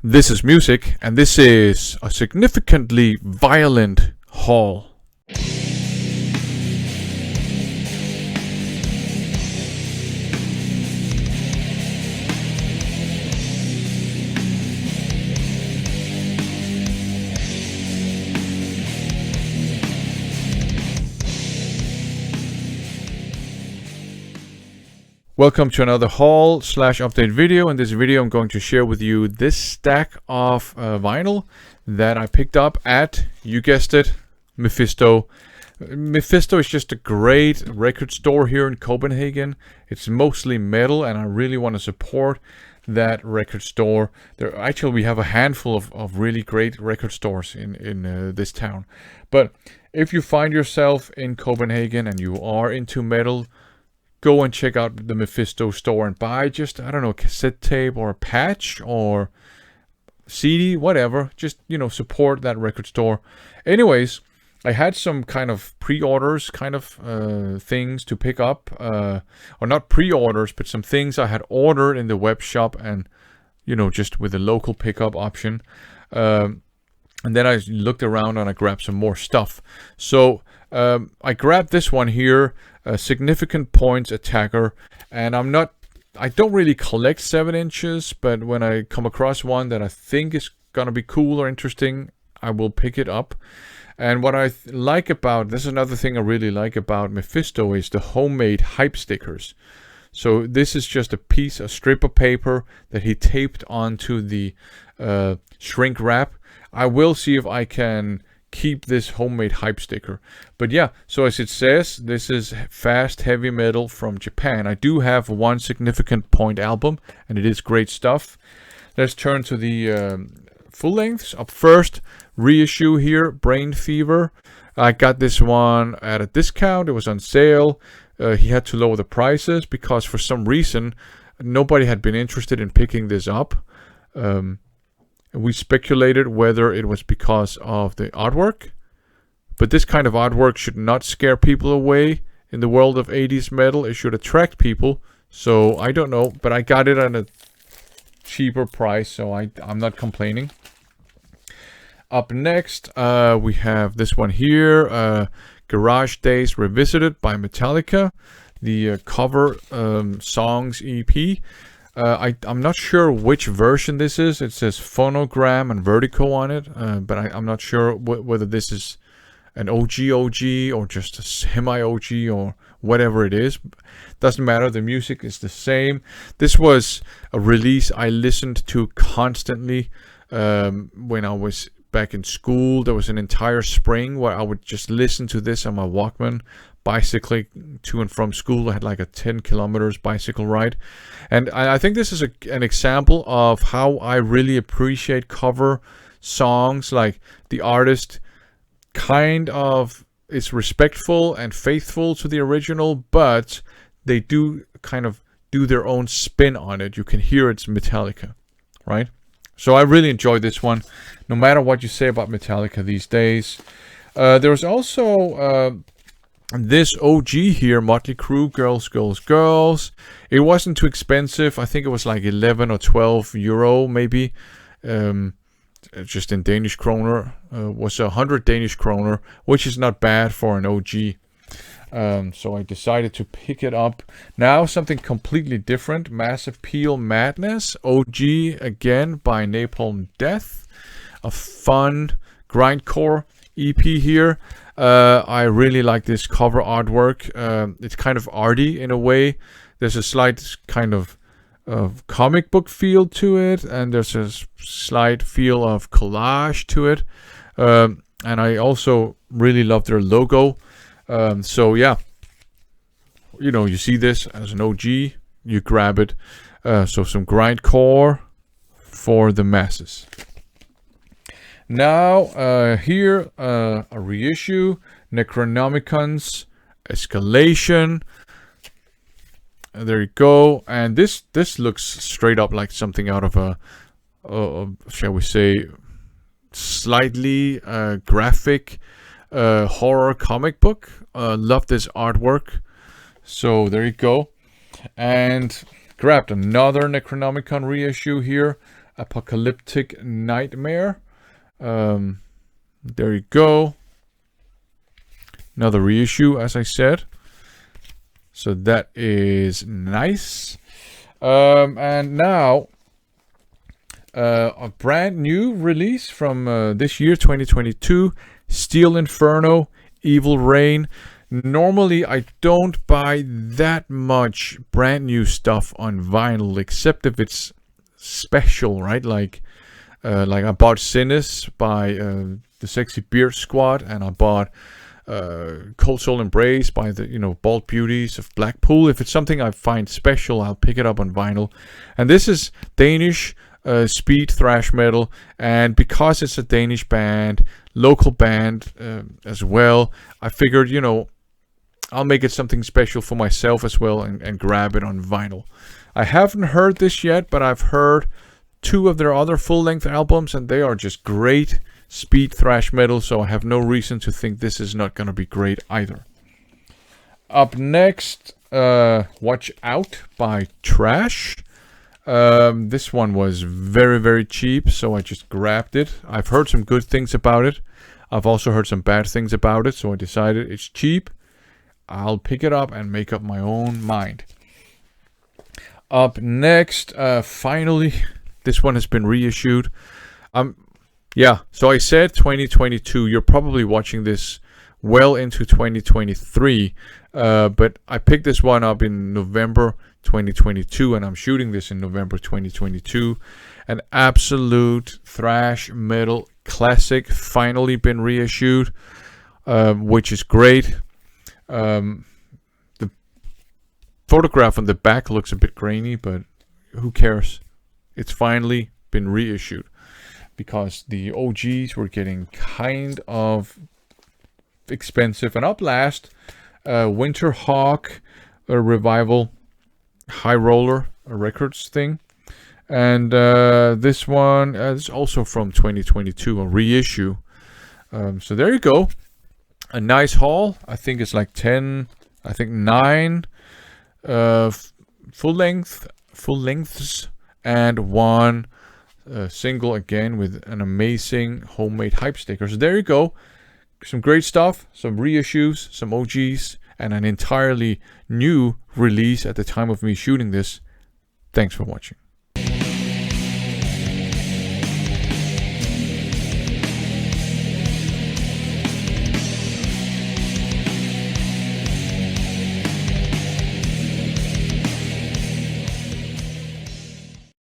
This is music, and this is a significantly violent haul. Welcome to another haul / update video. In this video I'm going to share with you this stack of vinyl that I picked up at, you guessed it, Mephisto. Mephisto is just a great record store here in Copenhagen. It's mostly metal and I really want to support that record store. We have a handful of really great record stores in this town. But if you find yourself in Copenhagen and you are into metal, go and check out the Mephisto store and buy just, I don't know, a cassette tape or a patch or CD, whatever. Just, support that record store. Anyways, I had some kind of pre-orders things to pick up. Or not pre-orders, but some things I had ordered in the web shop and, just with a local pickup option. And then I looked around and I grabbed some more stuff. So I grabbed this one here, a Significant Points Attacker, and I don't really collect 7 inches, but when I come across one that I think is gonna be cool or interesting, I will pick it up. And what I like about this is another thing I really like about Mephisto is the homemade hype stickers. So this is just a strip of paper that he taped onto the shrink wrap. I will see if I can keep this homemade hype sticker. But yeah, so as it says, this is fast heavy metal from Japan. I do have one Significant Point album and it is great stuff. Let's turn to the full lengths. Up first, reissue here, Brain Fever. I got this one at a discount. It was on sale. He had to lower the prices because for some reason nobody had been interested in picking this up. We speculated whether it was because of the artwork, but this kind of artwork should not scare people away in the world of 80s metal. It should attract people. So I don't know, but I got it at a cheaper price, so I'm not complaining. Up next, we have this one here, Garage Days Revisited by Metallica, the cover songs EP. I'm not sure which version this is. It says Phonogram and Vertigo on it, but I'm not sure whether this is an OG or just a semi-OG or whatever it is. Doesn't matter, the music is the same. This was a release I listened to constantly when I was back in school. There was an entire spring where I would just listen to this on my Walkman, bicycling to and from school. I had like a 10 kilometers bicycle ride. And I think this is an example of how I really appreciate cover songs. Like the artist kind of is respectful and faithful to the original, but they do kind of do their own spin on it. You can hear it's Metallica, right? So I really enjoyed this one, no matter what you say about Metallica these days. There was also this OG here, Motley Crue, Girls, Girls, Girls. It wasn't too expensive. I think it was like 11 or 12 euro, maybe. Just in Danish kroner. Was 100 Danish kroner, which is not bad for an OG. So I decided to pick it up. Now something completely different. Mass Appeal Madness, OG again by Napalm Death. A fun grindcore EP here. I really like this cover artwork. It's kind of arty in a way. There's a slight kind of comic book feel to it, and there's a slight feel of collage to it. And I also really love their logo. So yeah, you see this as an OG, you grab it. So some grindcore for the masses. Now, here, a reissue, Necronomicon's Escalation. There you go. And this looks straight up like something out of a shall we say, slightly graphic horror comic book. Love this artwork. So there you go. And grabbed another Necronomicon reissue here. Apocalyptic Nightmare. There you go. Another reissue, as I said. So that is nice. And now a brand new release from this year, 2022. Steel Inferno, Evil Rain. Normally I don't buy that much brand new stuff on vinyl, except if it's special, right? Like I bought Sinus by the Sexy Beard Squad, and I bought Cold Soul Embrace by the Bald Beauties of Blackpool. If it's something I find special, I'll pick it up on vinyl. And this is Danish speed thrash metal, and because it's a Danish band, local band as well, I figured I'll make it something special for myself as well, and grab it on vinyl. I haven't heard this yet, but I've heard 2 of their other full-length albums, and they are just great speed thrash metal, so I have no reason to think this is not going to be great either. Up next, Watch Out by Thrash. This one was very, very cheap, so I just grabbed it. I've heard some good things about it. I've also heard some bad things about it, so I decided it's cheap. I'll pick it up and make up my own mind. Up next, finally, this one has been reissued. Yeah, so I said 2022. You're probably watching this well into 2023. But I picked this one up in November 2022, and I'm shooting this in November 2022. An absolute thrash metal classic, finally been reissued, which is great. The photograph on the back looks a bit grainy, but who cares? It's finally been reissued, because the OGs were getting kind of expensive. And up last, Winterhawk, a Revival High Roller Records thing. And this one is also from 2022, a reissue. So there you go. A nice haul. I think it's like 9 full lengths and 1 single, again with an amazing homemade hype sticker. So there you go. Some great stuff, some reissues, some OGs, and an entirely new release at the time of me shooting this. Thanks for watching.